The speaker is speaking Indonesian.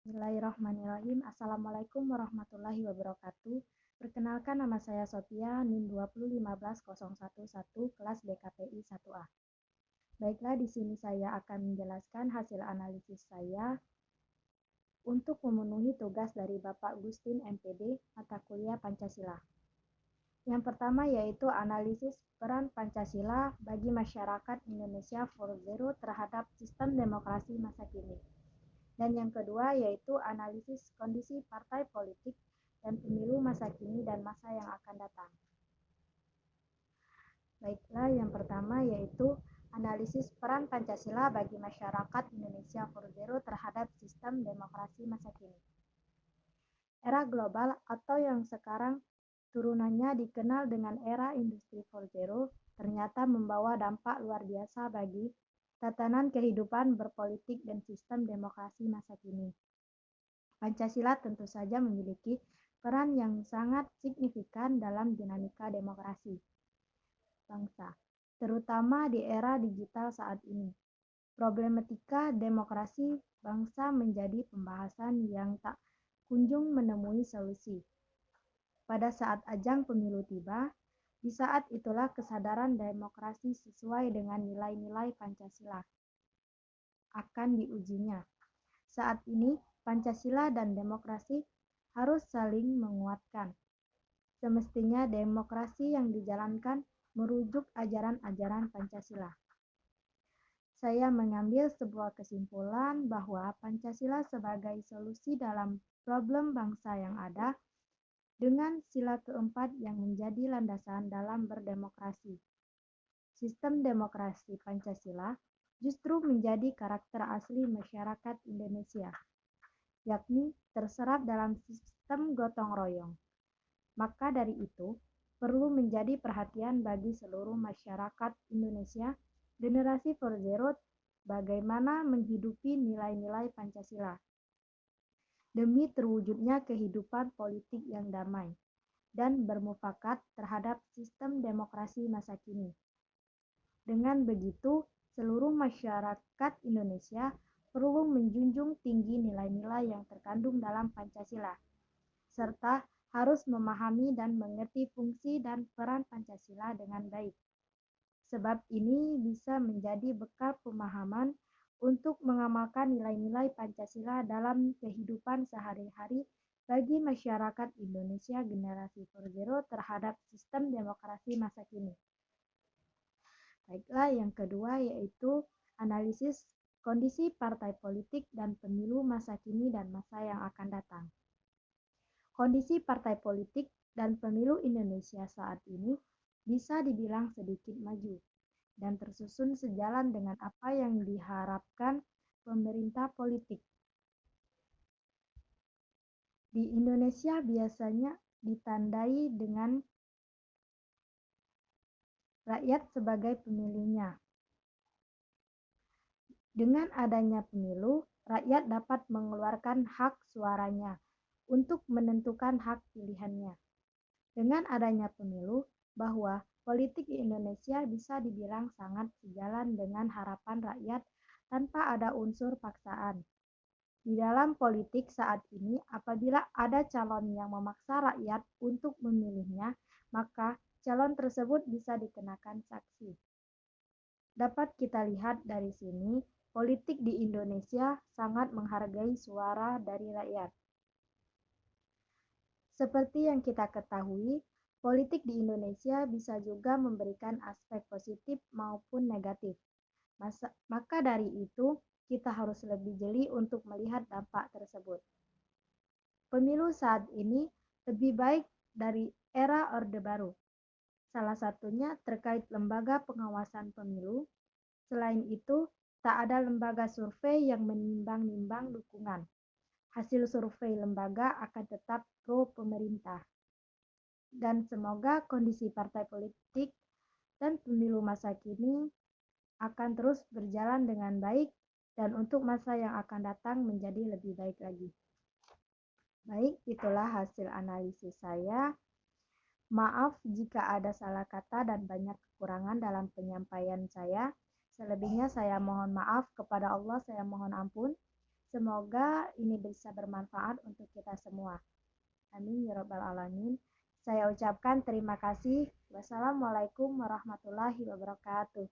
Bismillahirrahmanirrahim. Assalamualaikum warahmatullahi wabarakatuh. Perkenalkan, nama saya Sophia, NIM 2015011, kelas BKPI 1A. Baiklah, di sini saya akan menjelaskan hasil analisis saya untuk memenuhi tugas dari Bapak Gustin MPD mata kuliah Pancasila. Yang pertama yaitu analisis peran Pancasila bagi masyarakat Indonesia 4.0 terhadap sistem demokrasi masa kini. Dan yang kedua yaitu analisis kondisi partai politik dan pemilu masa kini dan masa yang akan datang. Baiklah, yang pertama yaitu analisis peran Pancasila bagi masyarakat Indonesia 4.0 terhadap sistem demokrasi masa kini. Era global atau yang sekarang turunannya dikenal dengan era industri 4.0 ternyata membawa dampak luar biasa bagi tatanan kehidupan berpolitik dan sistem demokrasi masa kini. Pancasila tentu saja memiliki peran yang sangat signifikan dalam dinamika demokrasi bangsa, terutama di era digital saat ini. Problematika demokrasi bangsa menjadi pembahasan yang tak kunjung menemui solusi. Pada saat ajang pemilu tiba, di saat itulah kesadaran demokrasi sesuai dengan nilai-nilai Pancasila akan diujinya. Saat ini, Pancasila dan demokrasi harus saling menguatkan. Semestinya demokrasi yang dijalankan merujuk ajaran-ajaran Pancasila. Saya mengambil sebuah kesimpulan bahwa Pancasila sebagai solusi dalam problem bangsa yang ada, dengan sila keempat yang menjadi landasan dalam berdemokrasi. Sistem demokrasi Pancasila justru menjadi karakter asli masyarakat Indonesia, yakni terserap dalam sistem gotong royong. Maka dari itu, perlu menjadi perhatian bagi seluruh masyarakat Indonesia generasi 4.0 bagaimana menghidupi nilai-nilai Pancasila demi terwujudnya kehidupan politik yang damai dan bermufakat terhadap sistem demokrasi masa kini. Dengan begitu, seluruh masyarakat Indonesia perlu menjunjung tinggi nilai-nilai yang terkandung dalam Pancasila, serta harus memahami dan mengerti fungsi dan peran Pancasila dengan baik. Sebab ini bisa menjadi bekal pemahaman untuk mengamalkan nilai-nilai Pancasila dalam kehidupan sehari-hari bagi masyarakat Indonesia generasi 4.0 terhadap sistem demokrasi masa kini. Baiklah, yang kedua yaitu analisis kondisi partai politik dan pemilu masa kini dan masa yang akan datang. Kondisi partai politik dan pemilu Indonesia saat ini bisa dibilang sedikit maju dan tersusun sejalan dengan apa yang diharapkan pemerintah politik. Di Indonesia biasanya ditandai dengan rakyat sebagai pemilihnya. Dengan adanya pemilu, rakyat dapat mengeluarkan hak suaranya untuk menentukan hak pilihannya. Dengan adanya pemilu, bahwa politik di Indonesia bisa dibilang sangat sejalan dengan harapan rakyat tanpa ada unsur paksaan. Di dalam politik saat ini, apabila ada calon yang memaksa rakyat untuk memilihnya, maka calon tersebut bisa dikenakan sanksi. Dapat kita lihat dari sini, politik di Indonesia sangat menghargai suara dari rakyat. Seperti yang kita ketahui, politik di Indonesia bisa juga memberikan aspek positif maupun negatif. Maka dari itu, kita harus lebih jeli untuk melihat dampak tersebut. Pemilu saat ini lebih baik dari era Orde Baru. Salah satunya terkait lembaga pengawasan pemilu. Selain itu, tak ada lembaga survei yang menimbang-nimbang dukungan. Hasil survei lembaga akan tetap pro pemerintah. Dan semoga kondisi partai politik dan pemilu masa kini akan terus berjalan dengan baik dan untuk masa yang akan datang menjadi lebih baik lagi. Baik, itulah hasil analisis saya. Maaf jika ada salah kata dan banyak kekurangan dalam penyampaian saya. Selebihnya saya mohon maaf, kepada Allah saya mohon ampun. Semoga ini bisa bermanfaat untuk kita semua. Amin ya rabbal alamin. Saya ucapkan terima kasih. Wassalamualaikum warahmatullahi wabarakatuh.